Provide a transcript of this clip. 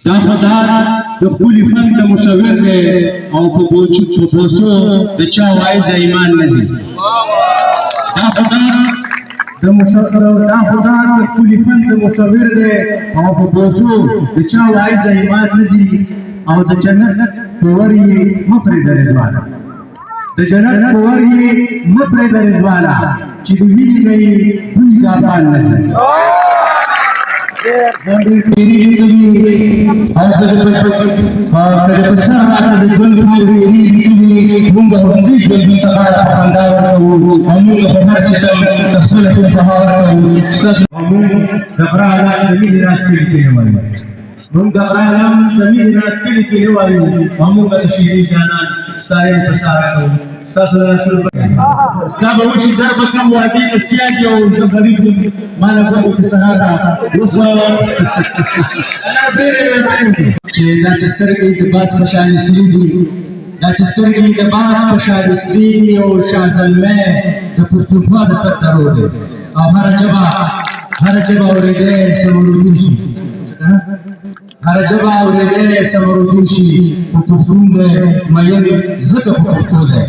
دا خدای د خپل فن د مصور دی او په بوسو د چا وایز ایمان نزي دا خدای د خپل فن د مصور دی او په بوسو د چا وایز ایمان نزي او د جنت په ور یې مپرې د رضوان د جنت په ور یې مپرې د رضوان چې د وینې نه یې بوی د افغان نزي باندې پیری دی او د پسرات د ژوند پیری دی موږ هم دې ژوند ته خندا ورکوو او موږ خبر ستل خپل په بهار او احساس موږ د عالم د ملي راځي کې وایو موږ د عالم د ملي راځي کې وایو موږ د شهید جانان سایه پساره کوو تاسو رسول دا به وشي در به کوم وادي کې سیاګي او غریب مال په سهارا چې دا چې سترګې د باس په شان سری دي دا چې سترګې د باس په شان سری دي او شان زلمه د پښتونخوا د سر درو دي او هر جبا اورېدې سمورو شي هر جبا اورېدې سمورو شي په پښتون د مېن زکه په پښتو ده